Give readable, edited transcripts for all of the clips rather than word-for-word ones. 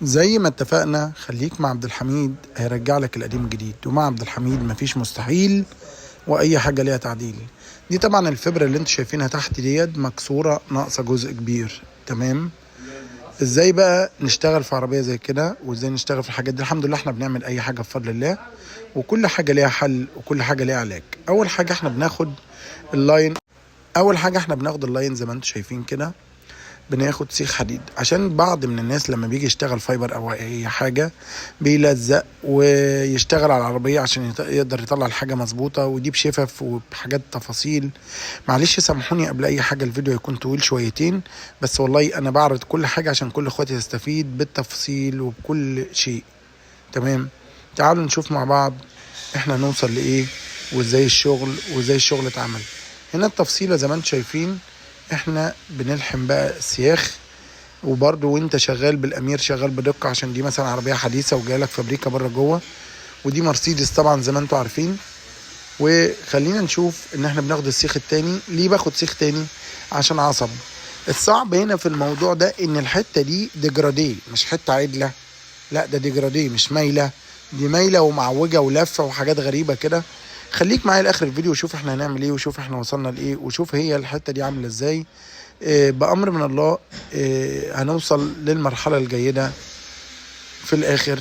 زي ما اتفقنا، خليك مع عبد الحميد هيرجع لك القديم جديد، ومع عبد الحميد مفيش مستحيل واي حاجه ليها تعديل. دي طبعا الفبره اللي انتوا شايفينها تحت ديت مكسوره، ناقصه جزء كبير. تمام. ازاي بقى نشتغل في عربيه زي كده، وازاي نشتغل في الحاجات دي؟ الحمد لله احنا بنعمل اي حاجه بفضل الله، وكل حاجه ليها حل وكل حاجه ليها علاج. اول حاجه احنا بناخد اللاين زي ما انتوا شايفين كده. بناخد سيخ حديد، عشان بعض من الناس لما بيجي يشتغل فايبر او اي حاجه بيلزق ويشتغل على العربيه عشان يقدر يطلع الحاجه مظبوطه، ودي بشفف وبحاجات تفاصيل. معلش سامحوني قبل اي حاجه، الفيديو يكون طويل شويتين، بس والله انا بعرض كل حاجه عشان كل اخواتي تستفيد بالتفصيل وبكل شيء. تمام. تعالوا نشوف مع بعض احنا نوصل لايه، وازاي الشغل اتعمل. هنا التفصيله زي ما انتم شايفين، احنا بنلحم بقى السياخ. وبرده وانت شغال بالامير شغال بدقه، عشان دي مثلا عربيه حديثه وجايلك فابريكا بره جوه، ودي مرسيدس طبعا زي ما انتم عارفين. وخلينا نشوف ان احنا بناخد السيخ التاني. ليه باخد سيخ تاني؟ عشان عصب. الصعب هنا في الموضوع ده ان الحته دي ديجراديه، مش حته عدله، لا ده ديجراديه مش مايله، دي مايله ومعوجه ولفه وحاجات غريبه كده. خليك معايا لاخر الفيديو وشوف احنا هنعمل ايه، وشوف احنا وصلنا لايه، وشوف هي الحته دي عامله ازاي. بأمر من الله هنوصل للمرحلة الجيدة في الآخر.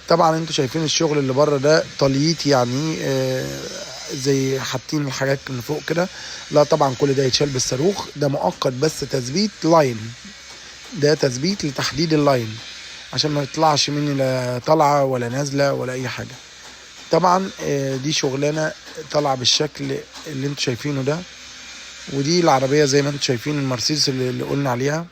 طبعا انتوا شايفين الشغل اللي بره ده طليت يعني، زي حاطين الحاجات من فوق كده. لا طبعا كل ده يتشال بالصاروخ، ده مؤقت بس تثبيت لاين، ده تثبيت لتحديد اللاين عشان ما يطلعش مني لا طالعة ولا نازلة ولا أي حاجة. طبعا دي شغلانة طالعة بالشكل اللي انتوا شايفينه ده. ودي العربية زي ما انتوا شايفين المرسيدس اللي قلنا عليها.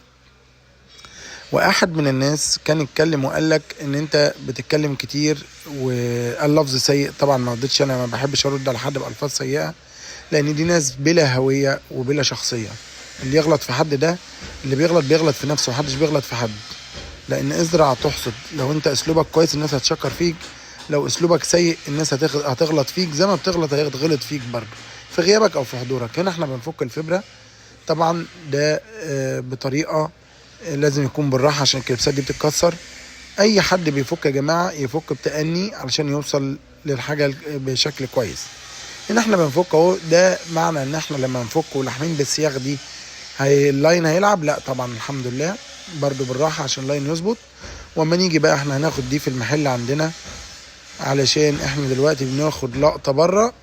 واحد من الناس كان يتكلم وقال لك ان انت بتتكلم كتير وقال لفظ سيء. طبعا ما رضيتش، انا ما بحبش ارد على حد بالفاظ سيئه، لان دي ناس بلا هويه وبلا شخصيه. اللي يغلط في حد ده، اللي بيغلط في نفسه، محدش بيغلط في حد. لان ازرع تحصد. لو انت اسلوبك كويس الناس هتشكر فيك، لو اسلوبك سيء الناس هتغلط فيك، زي ما بتغلط هيغلط فيك برضه في غيابك او في حضورك. هنا احنا بنفك الفبره. طبعا ده بطريقه لازم يكون بالراحه عشان الكليبسات دي بتتكسر. اي حد بيفك يا جماعه يفك بتأني علشان يوصل للحاجه بشكل كويس. هنا احنا بنفك اهو، ده معنى ان احنا لما نفك ولحمين بالسياخ دي اللاين هيلعب؟ لا طبعا الحمد لله، برضو بالراحه عشان اللاين يظبط. واما نيجي بقى احنا هناخد دي في المحل عندنا، علشان احنا دلوقتي بناخد لقطه بره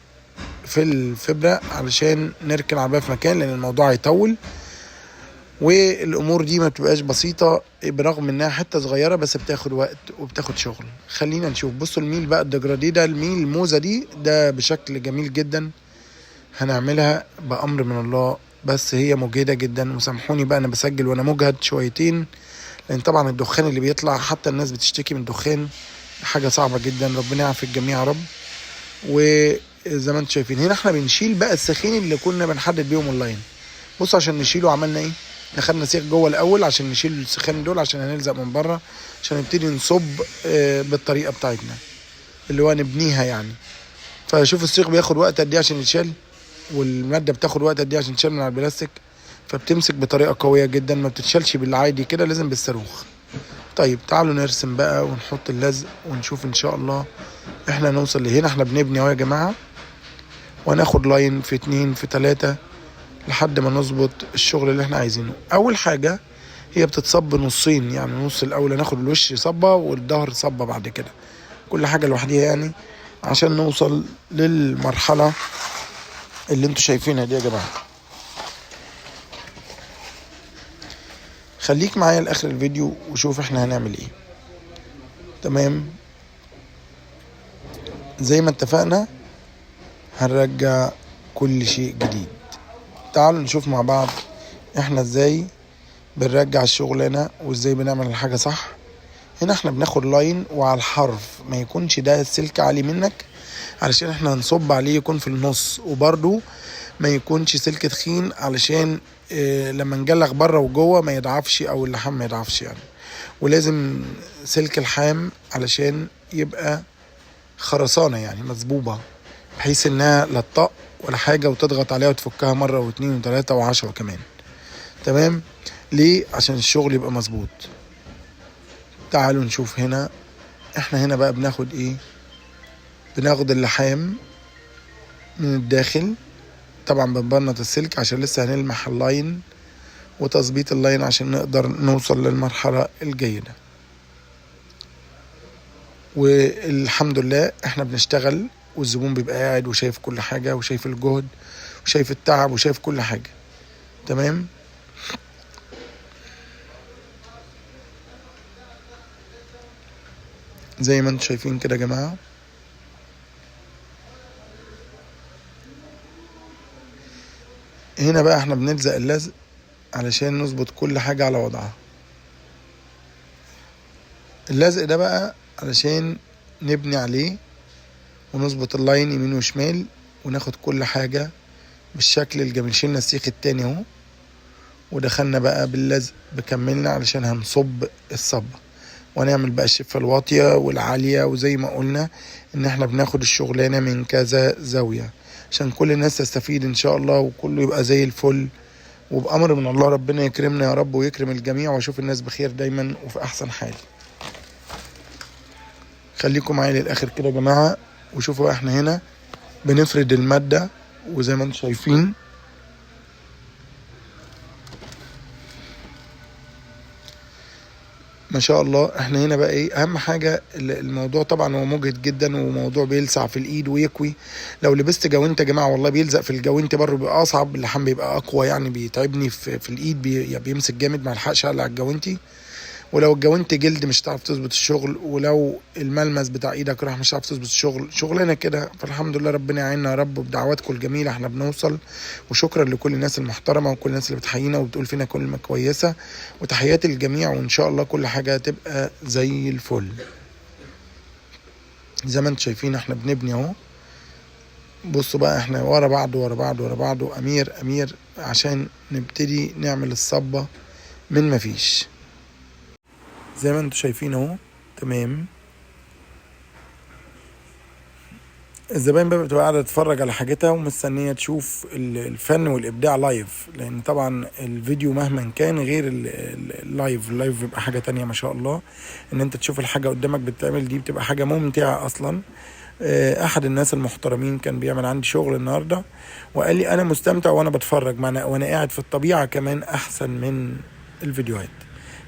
في الفبره علشان نركن العربيه في مكان، لان الموضوع هيطول. والامور دي ما بتبقاش بسيطه برغم انها حته صغيره، بس بتاخد وقت وبتاخد شغل. خلينا نشوف. بصوا الميل بقى الدجرادي ده، الميل الموزه دي ده بشكل جميل جدا. هنعملها بامر من الله، بس هي مجهده جدا. وسامحوني بقى انا بسجل وانا مجهد شويتين، لان طبعا الدخان اللي بيطلع حتى الناس بتشتكي من الدخان، حاجه صعبه جدا. ربنا يعافي الجميع يا رب. وزي ما انتم شايفين هنا احنا بنشيل بقى السخين اللي كنا بنحدد بيهم اللاين. بصوا عشان نشيله عملنا ايه، دخلنا سيخ جوه الاول عشان نشيل السخان دول، عشان هنلزق من بره، عشان نبتدي نصب بالطريقه بتاعتنا اللي هو نبنيها يعني. فشوف السيخ بياخد وقت قد ايه عشان يتشال، والماده بتاخد وقت قد ايه عشان تشال من على البلاستيك. فبتمسك بطريقه قويه جدا، ما بتتشالش بالعادي كده، لازم بالصاروخ. طيب تعالوا نرسم بقى ونحط اللزق ونشوف ان شاء الله احنا نوصل لهنا. احنا بنبني اهو يا جماعه، وهناخد لاين في 2 في 3 لحد ما نظبط الشغل اللي احنا عايزينه. اول حاجة هي بتتصب نصين، يعني نص الاول هناخد الوش صبة والظهر صبة بعد كده، كل حاجة لوحديها يعني، عشان نوصل للمرحلة اللي انتوا شايفينها دي يا جماعة. خليك معايا لاخر الفيديو وشوف احنا هنعمل ايه. تمام. زي ما اتفقنا هنرجع كل شيء جديد. تعالوا نشوف مع بعض احنا ازاي بنرجع الشغلانة وازاي بنعمل الحاجة صح. هنا احنا بناخد لاين وعلى الحرف، ما يكونش ده السلك عالي منك علشان احنا هنصب عليه يكون في النص، وبرده ما يكونش سلك تخين علشان اه لما نجلغ بره وجوه ما يضعفش او اللحام ما يضعفش يعني. ولازم سلك الحام علشان يبقى خرسانة يعني مظبوبة، بحيث انها لا تطق ولا حاجة وتضغط عليها وتفكها مرة واثنين وثلاثة وعشرة كمان. تمام. ليه؟ عشان الشغل يبقى مظبوط. تعالوا نشوف هنا. احنا هنا بقى بناخد ايه؟ بناخد اللحام من الداخل، طبعا بنبنط السلك عشان لسه هنلمح اللاين وتظبيط اللاين عشان نقدر نوصل للمرحلة الجيدة. والحمد لله احنا بنشتغل والزبون بيبقى قاعد وشايف كل حاجة وشايف الجهد وشايف التعب وشايف كل حاجة. تمام. زي ما انتم شايفين كده يا جماعة. هنا بقى احنا بنلزق اللزق علشان نظبط كل حاجة على وضعها. اللزق ده بقى علشان نبني عليه ونظبط اللاين يمين وشمال وناخد كل حاجة بالشكل الجميل. شلنا السيخ التاني اهو ودخلنا بقى باللزق بكملنا علشان هنصب الصبة ونعمل بقى الشفة الواطية والعالية. وزي ما قلنا ان احنا بناخد الشغلانة من كذا زاوية عشان كل الناس تستفيد ان شاء الله وكله يبقى زي الفل. وبأمر من الله ربنا يكرمنا يا رب ويكرم الجميع واشوف الناس بخير دايما وفي احسن حال. خليكم معايا للاخر كده يا جماعة وشوفوا احنا هنا بنفرد المادة وزي ما انتم شايفين ما شاء الله. احنا هنا بقى ايه اهم حاجة؟ الموضوع طبعا هو مجهد جدا وموضوع بيلسع في الايد ويكوي. لو لبست جوانت يا جماعة والله بيلزق في الجوانت بره بيبقى اصعب، اللحام بيبقى اقوى يعني بيتعبني في الايد بيمسك جامد ما الحقش اقلع الجوانتي. ولو الجوانت جلد مش هتعرف تظبط الشغل، ولو الملمس بتاع ايدك راح مش هتعرف تظبط الشغل. شغلنا كده. فالحمد لله ربنا يعيننا يا رب وبدعواتكم الجميله احنا بنوصل. وشكرا لكل الناس المحترمه وكل الناس اللي بتحيينا وبتقول فينا كلمه كويسه. وتحياتي للجميع وان شاء الله كل حاجه تبقى زي الفل. زي ما انتم شايفين احنا بنبني اهو. بصوا بقى احنا ورا بعض ورا بعض ورا بعض امير امير عشان نبتدي نعمل الصبه من مفيش. زي ما انتم شايفين اهو. تمام. الزباين بقى بتبقى قاعده تتفرج على حاجتها ومستنيه تشوف الفن والابداع لايف، لان طبعا الفيديو مهما كان غير اللايف بيبقى حاجه تانية. ما شاء الله ان انت تشوف الحاجه قدامك بتتعمل دي بتبقى حاجه ممتعه اصلا. احد الناس المحترمين كان بيعمل عندي شغل النهارده وقال لي انا مستمتع وانا بتفرج وانا قاعد في الطبيعه كمان احسن من الفيديوهات،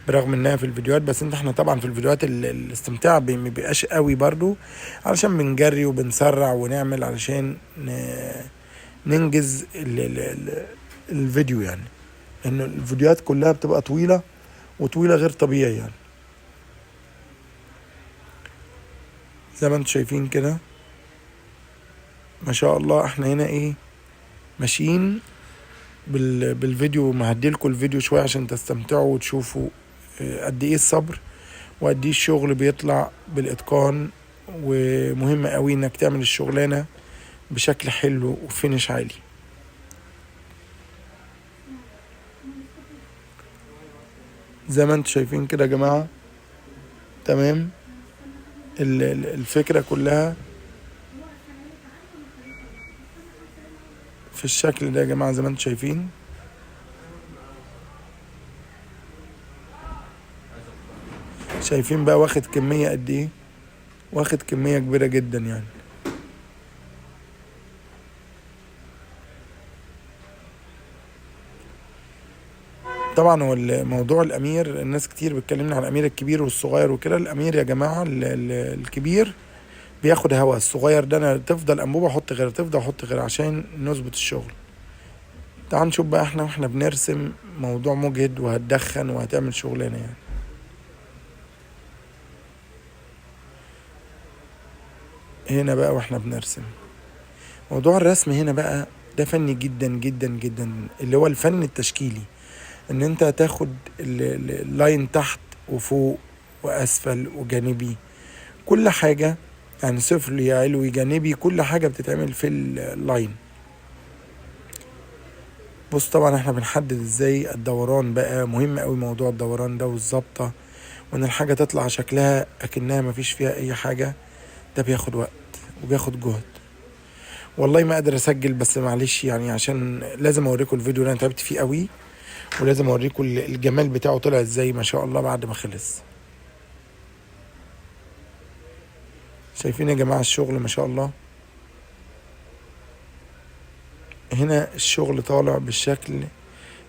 برغم انها في الفيديوهات. بس احنا طبعا في الفيديوهات الاستمتاع ما بيبقاش قوي برضو علشان بنجري وبنسرع ونعمل علشان ننجز الفيديو يعني. لان الفيديوهات كلها بتبقى طويلة وطويلة غير طبيعي يعني. زي ما انتم شايفين كده ما شاء الله. احنا هنا ايه ماشيين بالفيديو. مهديلكم الفيديو شوية عشان تستمتعوا وتشوفوا قد ايه الصبر وقد ايه الشغل بيطلع بالاتقان. ومهم قوي انك تعمل الشغلانة بشكل حلو وفينش عالي. زي ما انتم شايفين كده يا جماعة. تمام. الفكرة كلها في الشكل ده يا جماعة. زي ما انتم شايفين بقى واخد كمية قد ايه؟ واخد كمية كبيرة جدا يعني. طبعا هو الموضوع الامير الناس كتير بتكلمنا عن الامير الكبير والصغير وكده. الامير يا جماعة الكبير بياخد هوا، الصغير ده انا تفضل انبوبة احط غير تفضل احط غير عشان نظبط الشغل. تعال نشوف بقى احنا بنرسم موضوع مجهد وهتدخن وهتعمل شغلانة يعني. هنا بقى واحنا بنرسم موضوع الرسم هنا بقى ده فني جدا جدا جدا، اللي هو الفن التشكيلي. ان انت تاخد اللاين تحت وفوق واسفل وجانبي كل حاجة يعني سفلي علوي جانبي كل حاجة بتتعمل في اللاين. بص طبعا احنا بنحدد ازاي الدوران بقى. مهم قوي موضوع الدوران ده والظبطة وان الحاجة تطلع شكلها اكنها مفيش فيها اي حاجة. ده بياخد وقت وبياخد جهد. والله ما قادر اسجل بس معلش يعني عشان لازم اوريكم الفيديو اللي انا تعبت فيه قوي ولازم اوريكم الجمال بتاعه طلع ازاي ما شاء الله بعد ما خلص. شايفين يا جماعة الشغل ما شاء الله. هنا الشغل طالع بالشكل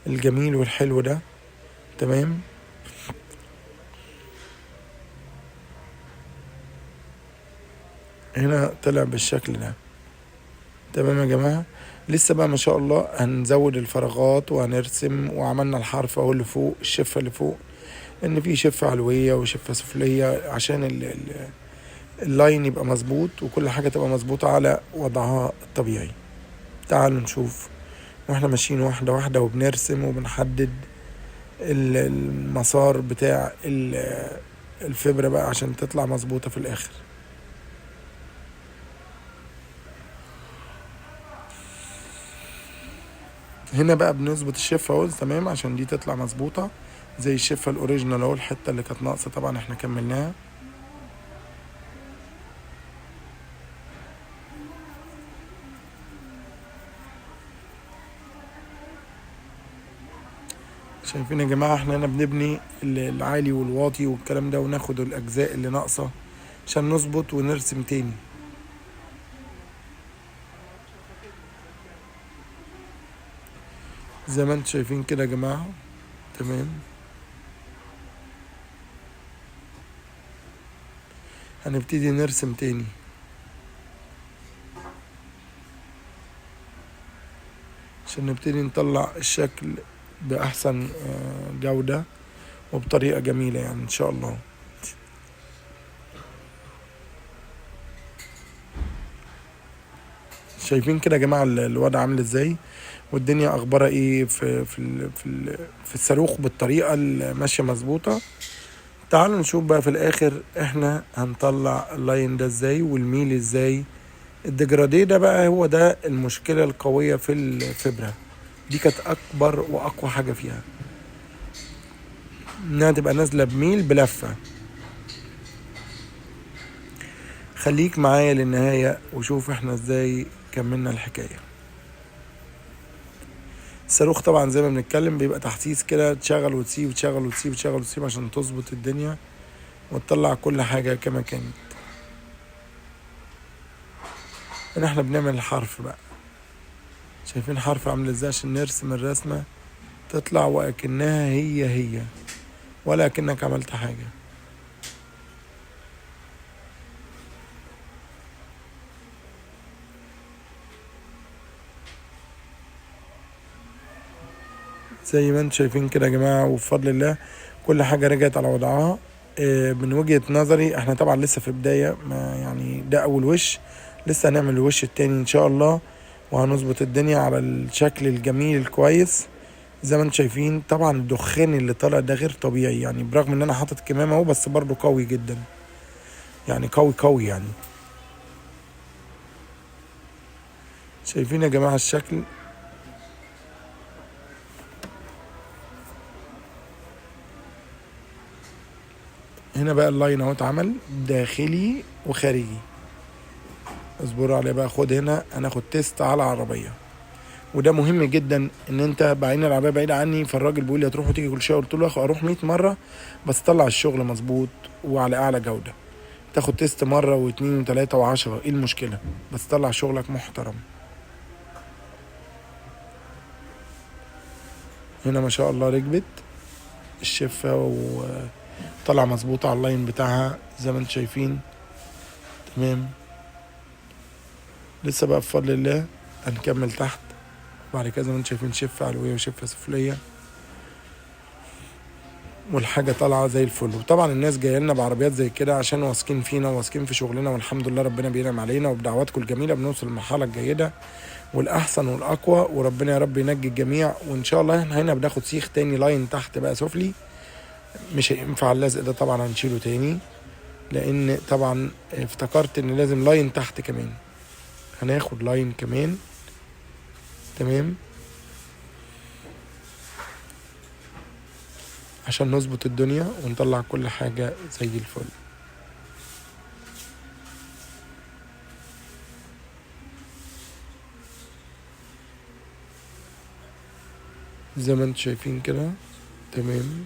الجميل والحلو ده. تمام. هنا طلع بالشكل ده. تمام يا جماعة. لسه بقى ما شاء الله هنزود الفراغات وهنرسم، وعملنا الحرف اهو اللي فوق، الشفة اللي فوق، ان في شفة علوية وشفة سفلية عشان اللاين يبقى مظبوط وكل حاجة تبقى مظبوطة على وضعها الطبيعي. تعالوا نشوف واحنا ماشيين واحدة واحدة وبنرسم وبنحدد المسار بتاع الفبرة بقى عشان تطلع مظبوطة في الاخر. هنا بقى بنظبط الشفة اهو تمام عشان دي تطلع مظبوطة زي الشفة الاوريجينال اهو. الحتة اللي كانت ناقصة طبعا احنا كملناها. شايفين يا جماعة احنا هنا بنبني العالي والواطي والكلام ده، وناخد الاجزاء اللي ناقصة عشان نظبط ونرسم تاني. زي ما انتم شايفين كده يا جماعة. تمام. هنبتدي نرسم تاني عشان نبتدي نطلع الشكل بأحسن جودة وبطريقة جميلة يعني ان شاء الله. شايفين كده يا جماعة الوضع عامل ازاي والدنيا اخبارها ايه في الصاروخ بالطريقة اللي ماشية مظبوطة. تعالوا نشوف بقى في الاخر احنا هنطلع اللاين ده ازاي والميل ازاي. الديجراديه ده بقى هو ده المشكلة القوية في الفبرة دي، كانت اكبر واقوى حاجة فيها انها تبقى نازلة بميل بلفة. خليك معايا للنهاية وشوف احنا ازاي كملنا الحكاية. الصاروخ طبعا زي ما بنتكلم بيبقى تحسيس كده، تشغل وتسيب تشغل وتسيب تشغل وتسيب عشان تظبط الدنيا وتطلع كل حاجة كما كانت. هنا احنا بنعمل الحرف بقى. شايفين حرف عامل ازاي عشان نرسم الرسمة تطلع وأكنها هي ولا أكنك عملت حاجة. زي ما انتم شايفين كده يا جماعة وبفضل الله كل حاجة رجعت على وضعها. من وجهة نظري احنا طبعا لسه في بداية، ما يعني ده أول وش، لسه هنعمل الوش التاني إن شاء الله وهنظبط الدنيا على الشكل الجميل الكويس. زي ما انتم شايفين طبعا الدخان اللي طالع ده غير طبيعي يعني، برغم ان انا حاطط كمامة اهو بس برضو قوي جدا يعني، قوي يعني. شايفين يا جماعة الشكل. هنا بقى اللاين اهو اتعمل داخلي وخارجي. اصبروا عليه بقى. خد هنا هناخد تيست على العربية، وده مهم جدا ان انت بعين العربية بعيدة عني. فالراجل بيقول لي هتروح وتيجي كل شوية، قلت له اروح 100 مرة بس طلع الشغل مظبوط وعلى اعلى جودة. تاخد تيست مرة واثنين وثلاثة وعشرة، ايه المشكلة؟ بس طلع شغلك محترم. هنا ما شاء الله ركبت الشفة وطلع مظبوطة على اللاين بتاعها زي ما انتم شايفين. تمام. لسه بقى بفضل الله هنكمل تحت بعد كده. زي ما انتم شايفين شفة علوية وشفة سفلية والحاجة طالعة زي الفل. وطبعا الناس جاية لنا بعربيات زي كده عشان واثقين فينا وواثقين في شغلنا، والحمد لله ربنا بينعم علينا وبدعواتكم الجميلة بنوصل للمرحلة الجيدة والأحسن والأقوى، وربنا يا رب ينجي الجميع. وإن شاء الله احنا هنا بناخد سيخ تاني لاين تحت بقى سفلي، مش هينفع اللزق ده طبعا هنشيله تاني لأن طبعا افتكرت إن لازم لاين تحت كمان. هناخد لاين كمان. تمام. عشان نظبط الدنيا ونطلع كل حاجة زي الفل. زي ما انتم شايفين كده. تمام.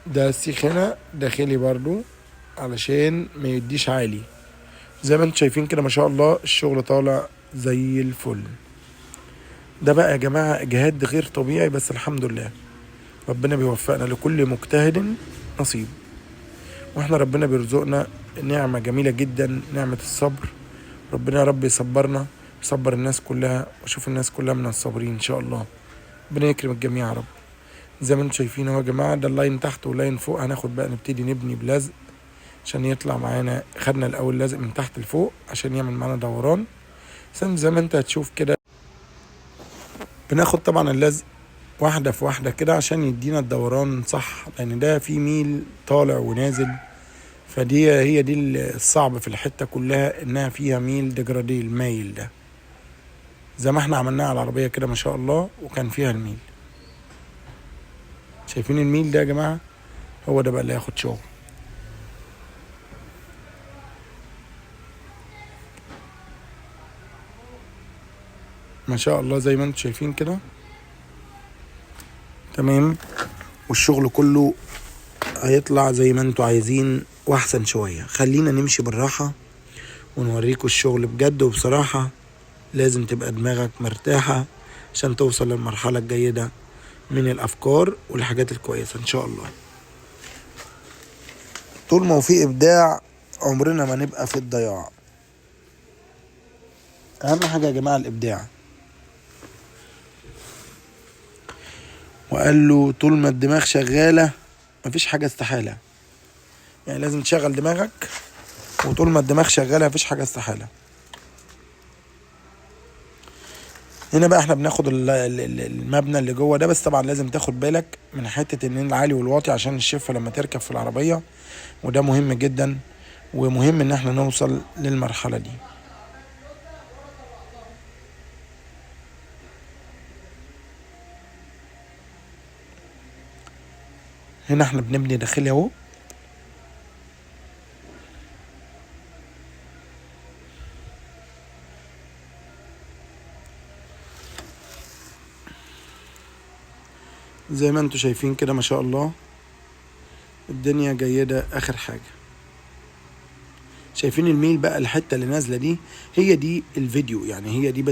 ده السيخ هنا داخلي برضو علشان ما يديش عالي. زي ما انتم شايفين كده ما شاء الله الشغل طالع زي الفل. ده بقى يا جماعة اجهاد غير طبيعي، بس الحمد لله ربنا بيوفقنا، لكل مجتهد نصيب. واحنا ربنا بيرزقنا نعمة جميلة جدا، نعمة الصبر. ربنا يا رب يصبرنا، يصبر الناس كلها، واشوف الناس كلها من الصابرين ان شاء الله. ربنا يكرم الجميع يا رب. زي ما انتم شايفين اهو يا جماعة، ده اللاين تحت واللاين فوق. هناخد بقى نبتدي نبني بلزق عشان يطلع معانا. خدنا الاول لزق من تحت لفوق عشان يعمل معانا دوران. زي ما انت هتشوف كده بناخد طبعا اللزق واحدة في واحدة كده عشان يدينا الدوران صح، لان ده فيه ميل طالع ونازل. فدي هي دي الصعب في الحتة كلها، انها فيها ميل ديجرادي، المايل ده زي ما احنا عملناها على العربية كده ما شاء الله، وكان فيها الميل. شايفين الميل ده يا جماعة؟ هو ده بقى اللي هياخد شغل. ما شاء الله زي ما انتم شايفين كده تمام. والشغل كله هيطلع زي ما انتوا عايزين واحسن شوية. خلينا نمشي بالراحة ونوريكم الشغل بجد. وبصراحة لازم تبقى دماغك مرتاحة عشان توصل للمرحلة الجيدة من الافكار والحاجات الكويسة ان شاء الله. طول ما هو في ابداع عمرنا ما نبقى في الضياع. اهم حاجة يا جماعة الابداع. وقال له طول ما الدماغ شغالة مفيش حاجة استحالة. يعني لازم تشغل دماغك، وطول ما الدماغ شغالة مفيش حاجة استحالة. هنا بقى احنا بناخد المبنى اللي جوه ده، بس طبعا لازم تاخد بالك من حتة ان العالي والواطي عشان الشفة لما تركب في العربية، وده مهم جدا. ومهم ان احنا نوصل للمرحلة دي. هنا احنا بنبني داخلي اهو. زي ما انتوا شايفين كده ما شاء الله الدنيا جيدة اخر حاجة. شايفين الميل بقى؟ الحتة اللي نازلة دي هي دي الفيديو. يعني هي دي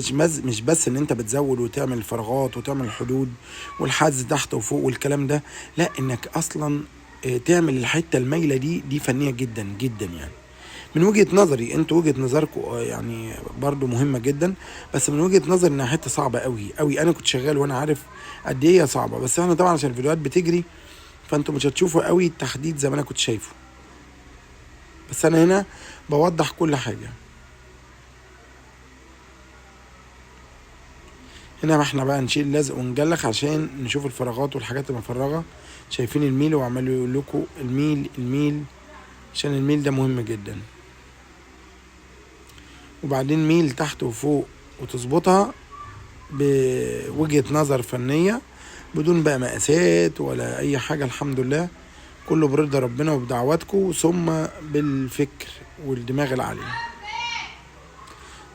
مش بس ان انت بتزود وتعمل فراغات وتعمل حدود والحز تحت وفوق والكلام ده، لا، انك اصلا تعمل الحتة المايلة دي فنية جدا جدا. يعني من وجهة نظري، انتوا وجهة نظركم يعني برضو مهمة جدا، بس من وجهة نظري انها حتة صعبة قوي قوي. انا كنت شغال وانا عارف قد ايه هي صعبة، بس احنا طبعا عشان الفيديوهات بتجري فانتوا مش هتشوفوا قوي التحديد زي ما انا كنت شايفه، بس انا هنا بوضح كل حاجة. هنا احنا بقى نشيل لزق ونجلخ عشان نشوف الفراغات والحاجات المفرغة. شايفين الميل؟ وعمالوا يقول لكم الميل الميل عشان الميل ده مهم جدا. وبعدين ميل تحت وفوق وتظبطها بوجهة نظر فنية بدون بقى مقاسات ولا اي حاجة. الحمد لله كله برضا ربنا وبدعواتكم، ثم بالفكر والدماغ العالية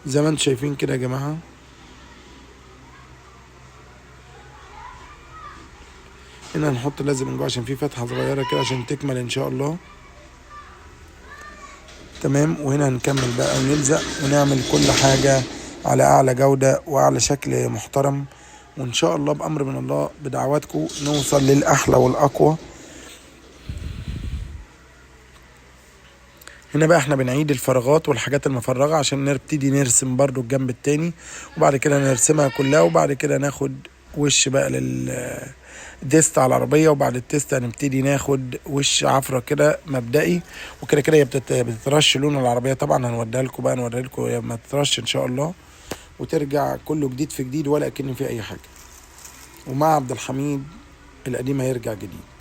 زي ما انتم شايفين كده يا جماعة. هنا هنحط لازم من جوه عشان في فتحة صغيرة كده عشان تكمل ان شاء الله. تمام. وهنا هنكمل بقى ونلزق ونعمل كل حاجة على اعلى جودة واعلى شكل محترم، وان شاء الله بامر من الله بدعواتكم نوصل للاحلى والاقوى. هنا بقى احنا بنعيد الفراغات والحاجات المفرغة عشان نبتدي نرسم برضو الجنب التاني، وبعد كده نرسمها كلها، وبعد كده ناخد وش بقى للديست على العربية. وبعد التيست هنبتدي ناخد وش عفرة كده مبدئي، وكده كده هي بتترش لون العربية. طبعا هنوديها لكم بقى، نوريها لكم لما تترش ان شاء الله، وترجع كله جديد في جديد ولا كأن في اي حاجة. ومع عبد الحميد القديم هيرجع جديد.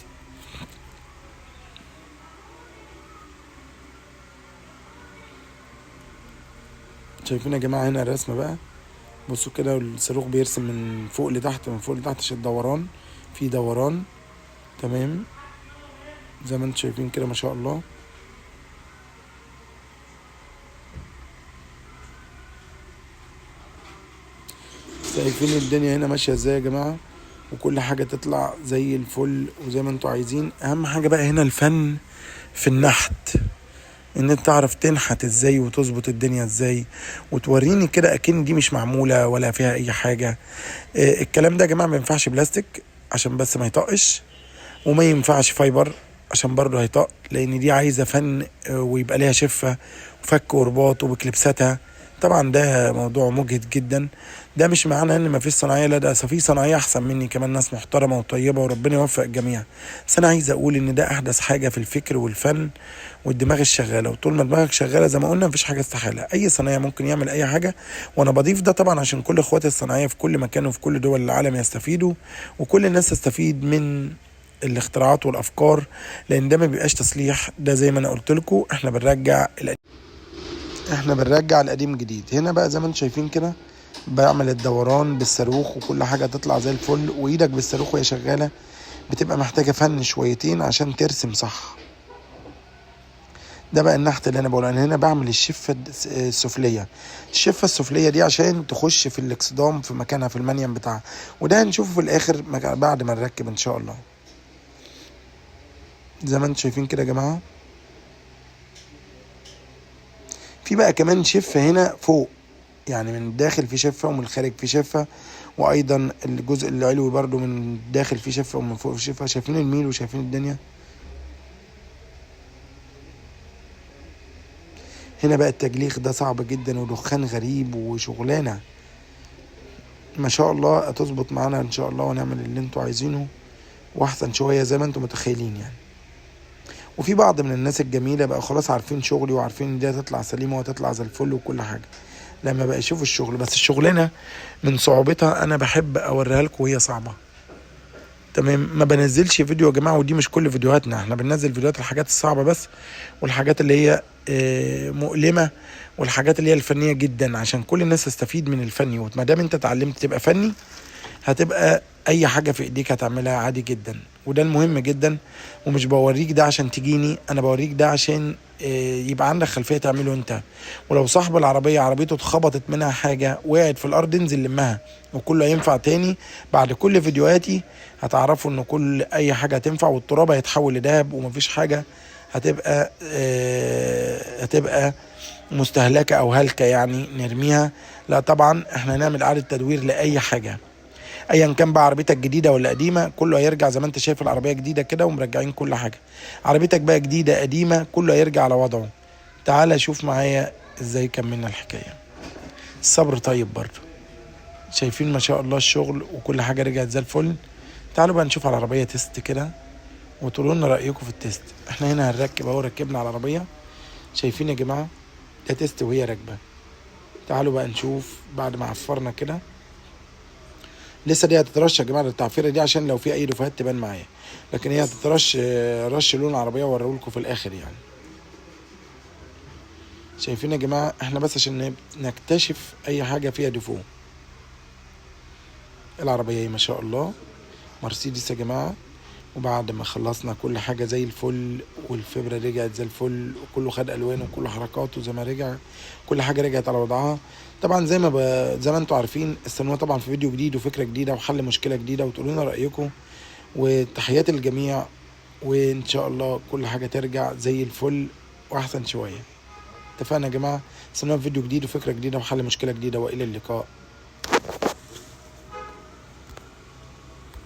شايفين يا جماعة هنا الرسمة بقى؟ بصوا كده الصاروخ بيرسم من فوق لتحت من فوق لتحت عشان الدوران، في دوران. تمام زي ما انتم شايفين كده ما شاء الله. شايفين الدنيا هنا ماشية ازاي يا جماعة؟ وكل حاجة تطلع زي الفل وزي ما انتوا عايزين. اهم حاجة بقى هنا الفن في النحت، ان انت تعرف تنحت ازاي وتظبط الدنيا ازاي وتوريني كده اكن دي مش معمولة ولا فيها اي حاجة. الكلام ده يا جماعة ما ينفعش بلاستيك عشان بس ما يطقش، وما ينفعش فايبر عشان برضه هيطق، لان دي عايزة فن ويبقى ليها شفة وفك ورباط وبكليبساتها. طبعا ده موضوع مجهد جدا. ده مش معنى ان مفيش صناعيه، لا ده في صناعيه احسن مني كمان، ناس محترمه وطيبه وربنا يوفق الجميع. بس انا عايز اقول ان ده احدث حاجه في الفكر والفن والدماغ الشغاله، وطول ما دماغك شغاله زي ما قلنا مفيش حاجه استحاله، اي صنايعي ممكن يعمل اي حاجه. وانا بضيف ده طبعا عشان كل اخواتي الصناعيه في كل مكان وفي كل دول العالم يستفيدوا، وكل الناس تستفيد من الاختراعات والافكار، لان ده ما بيبقاش تصليح، ده زي ما انا قلت لكم احنا بنرجع القديم جديد. هنا بقى زي ما انتم شايفين كده بعمل الدوران بالصاروخ وكل حاجه تطلع زي الفل، وايدك بالصاروخ وهي شغاله بتبقى محتاجه فن شويتين عشان ترسم صح. ده بقى النحت اللي انا بقوله. انا هنا بعمل الشفه السفليه. الشفه السفليه دي عشان تخش في الاكسدام في مكانها في المنيم بتاعها، وده هنشوفه في الاخر بعد ما نركب ان شاء الله. زي ما انتم شايفين كده يا جماعه. في بقى كمان شفه هنا فوق، يعني من الداخل في شفه ومن الخارج في شفه، وايضا الجزء العلوي برضو من الداخل في شفه ومن فوق في شفه. شايفين الميل وشايفين الدنيا. هنا بقى التجليخ ده صعب جدا ودخان غريب وشغلانه ما شاء الله هتظبط معانا ان شاء الله، ونعمل اللي انتوا عايزينه واحسن شويه زي ما انتوا متخيلين يعني. وفي بعض من الناس الجميله بقى خلاص عارفين شغلي وعارفين ان دي هتطلع سليمه وهتطلع زي الفل وكل حاجه، لما بقى يشوفوا الشغل. بس الشغلانه من صعوبتها انا بحب اوريها لكم وهي صعبه. تمام. ما بنزلش فيديو يا جماعه، ودي مش كل فيديوهاتنا، احنا بننزل فيديوهات الحاجات الصعبه بس، والحاجات اللي هي مؤلمه، والحاجات اللي هي الفنيه جدا عشان كل الناس تستفيد من الفني. وما دام انت اتعلمت تبقى فني هتبقى اي حاجه في ايديك هتعملها عادي جدا، وده المهم جدا. ومش بوريك ده عشان تجيني، انا بوريك ده عشان يبقى عندك خلفيه تعمله انت. ولو صاحب العربيه عربيته اتخبطت منها حاجه وقعت في الارض انزل لمها، وكله هينفع تاني. بعد كل فيديوهاتي هتعرفوا ان كل اي حاجه هتنفع، والتراب هيتحول لدهب، ومفيش حاجه هتبقى مستهلكه او هلكه يعني نرميها. لا طبعا احنا هنعمل اعاده تدوير لاي حاجه، ايا كان بقى عربيتك جديده ولا قديمه كله هيرجع زي ما انت شايف العربيه جديده كده ومرجعين كل حاجه. عربيتك بقى جديده قديمه كله هيرجع على وضعه. تعال شوف معايا ازاي كملنا الحكايه. الصبر طيب برضه. شايفين ما شاء الله الشغل وكل حاجه رجعت زي الفل. تعالوا بقى نشوف على العربيه تيست كده وتقولوا لنا رايكم في التيست. احنا هنا هنركب اهو، ركبنا على العربيه شايفين يا جماعه، ده تيست وهي راكبه. تعالوا بقى نشوف بعد ما عفرنا كده. لسه دي هتترش يا جماعه، التعفيره دي عشان لو في اي دفوهات تبان معايا، لكن هي هتترش رش لون العربيه واوريهولكم في الاخر يعني. شايفين يا جماعه احنا بس عشان نكتشف اي حاجه فيها دفو. العربيه ما شاء الله مرسيدس يا جماعه، وبعد ما خلصنا كل حاجه زي الفل والفبره رجعت زي الفل وكله خد الوانه وكل حركاته زي ما رجع، كل حاجه رجعت على وضعها. طبعا زي ما انتم عارفين استنونا طبعا في فيديو جديد وفكره جديده وحل مشكله جديده، وتقولوا لنا رايكم. وتحياتي للجميع، وان شاء الله كل حاجه ترجع زي الفل واحسن شويه. اتفقنا يا جماعه؟ استنونا في فيديو جديد وفكره جديده وحل مشكله جديده، والى اللقاء.